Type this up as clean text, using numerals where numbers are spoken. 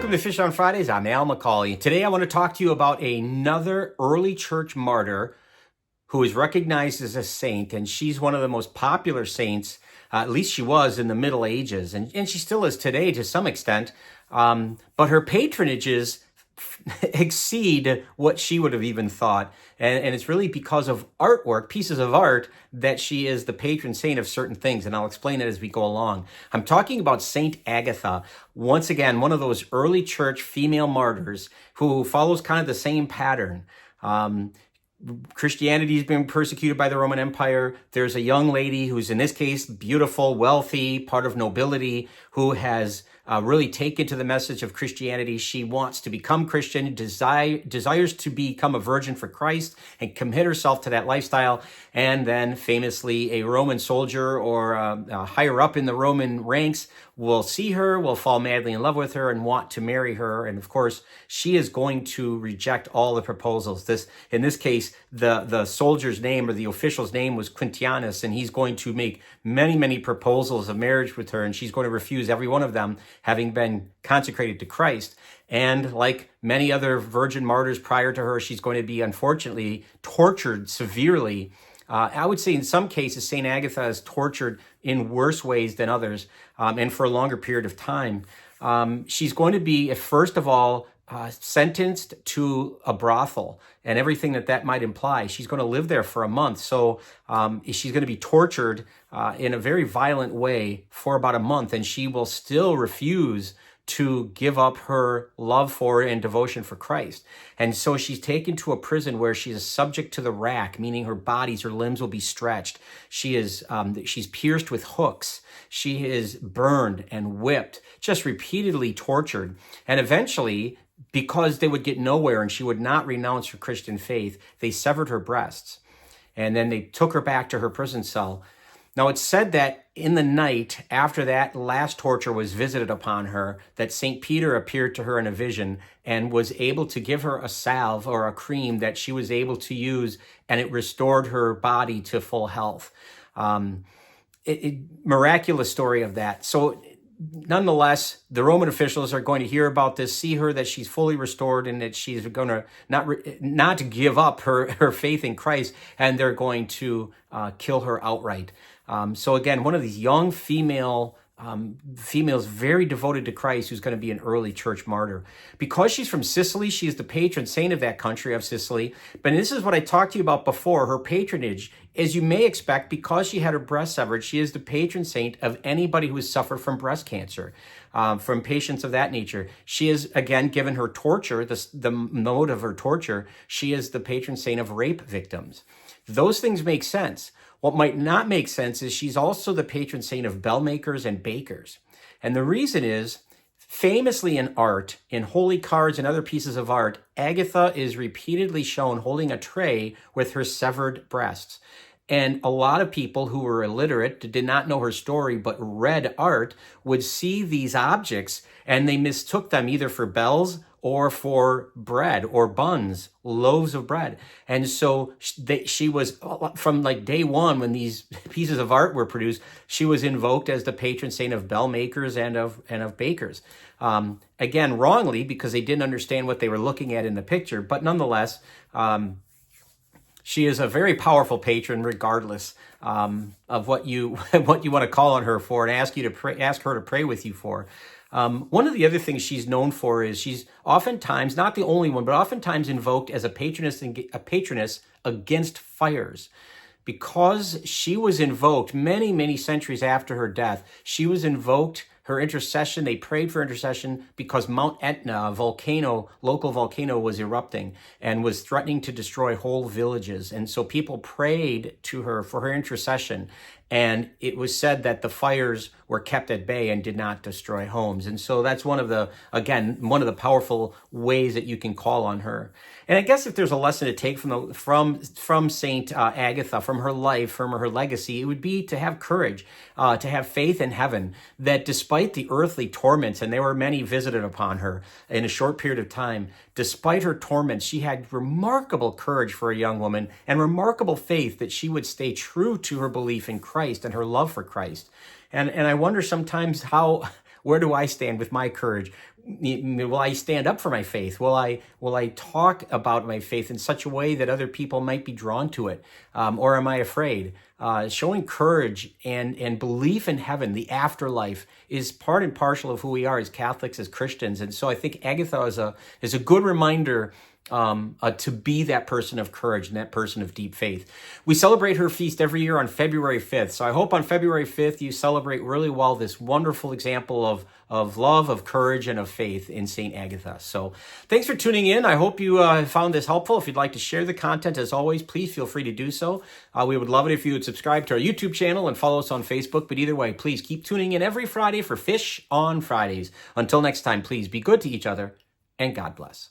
Welcome to Fish on Fridays. I'm Al McCauley. Today I want to talk to you about another early church martyr who is recognized as a saint, and she's one of the most popular saints, at least she was in the Middle Ages, and she still is today to some extent, but her patronages exceed what she would have even thought. And it's really because of artwork, pieces of art, that she is the patron saint of certain things. And I'll explain it as we go along. I'm talking about Saint Agatha. Once again, one of those early church female martyrs who follows kind of the same pattern. Christianity has been persecuted by the Roman Empire. There's a young lady who's, in this case, beautiful, wealthy, part of nobility, who has really taken to the message of Christianity. She wants to become Christian, desires to become a virgin for Christ and commit herself to that lifestyle. And then famously, a Roman soldier or higher up in the Roman ranks will see her, will fall madly in love with her and want to marry her. And of course, she is going to reject all the proposals. In this case, the soldier's name or the official's name was Quintianus, and he's going to make many, many proposals of marriage with her, and she's going to refuse every one of them, having been consecrated to Christ. And like many other virgin martyrs prior to her, she's going to be unfortunately tortured severely. I would say in some cases, St. Agatha is tortured in worse ways than others, and for a longer period of time. She's going to be, first of all, sentenced to a brothel and everything that might imply. She's going to live there for a month. So she's going to be tortured in a very violent way for about a month, and she will still refuse to give up her love for and devotion for Christ. And so she's taken to a prison where she is subject to the rack, meaning her limbs will be stretched. She's pierced with hooks. She is burned and whipped, just repeatedly tortured. And eventually, because they would get nowhere and she would not renounce her Christian faith, they severed her breasts. And then they took her back to her prison cell. Now, it's said that in the night after that last torture was visited upon her, that St. Peter appeared to her in a vision and was able to give her a salve or a cream that she was able to use, and it restored her body to full health. Miraculous story of that. So nonetheless, the Roman officials are going to hear about this, see her that she's fully restored and that she's going to not give up her faith in Christ, and they're going to kill her outright. So again, one of these young females very devoted to Christ, who's going to be an early church martyr. Because she's from Sicily, she is the patron saint of that country, of Sicily. But this is what I talked to you about before, her patronage. As you may expect, because she had her breast severed, she is the patron saint of anybody who has suffered from breast cancer, from patients of that nature. She is, again, given her torture, the mode of her torture, she is the patron saint of rape victims. Those things make sense. What might not make sense is she's also the patron saint of bell makers and bakers. And the reason is, famously in art, in holy cards and other pieces of art, Agatha is repeatedly shown holding a tray with her severed breasts. And a lot of people who were illiterate, did not know her story, but read art, would see these objects and they mistook them either for bells or for bread or buns, loaves of bread. And so she was, from like day one when these pieces of art were produced, she was invoked as the patron saint of bell makers and of bakers. Again, wrongly, because they didn't understand what they were looking at in the picture, but nonetheless, she is a very powerful patron, regardless of what you want to call on her for and ask her to pray with you for. One of the other things she's known for is she's oftentimes, not the only one, but oftentimes invoked as a patroness against fires. Because she was invoked many, many centuries after her death, she was invoked, her intercession, they prayed for intercession because Mount Etna, local volcano, was erupting and was threatening to destroy whole villages. And so people prayed to her for her intercession. And it was said that the fires were kept at bay and did not destroy homes. And so that's one of the powerful ways that you can call on her. And I guess if there's a lesson to take from Saint Agatha, from her life, from her legacy, it would be to have courage, to have faith in heaven, that despite the earthly torments, and there were many visited upon her in a short period of time, despite her torments, she had remarkable courage for a young woman and remarkable faith that she would stay true to her belief in Christ and her love for Christ. And I wonder sometimes where do I stand with my courage? Will I stand up for my faith? Will I talk about my faith in such a way that other people might be drawn to it? Or am I afraid? Showing courage and belief in heaven, the afterlife, is part and parcel of who we are as Catholics, as Christians. And so I think Agatha is a good reminder to be that person of courage and that person of deep faith. We celebrate her feast every year on February 5th. So I hope on February 5th you celebrate really well this wonderful example of love, of courage, and of faith in St. Agatha. So thanks for tuning in. I hope you found this helpful. If you'd like to share the content, as always, please feel free to do so. We would love it if you would subscribe to our YouTube channel and follow us on Facebook. But either way, please keep tuning in every Friday for Fish on Fridays. Until next time, please be good to each other, and God bless.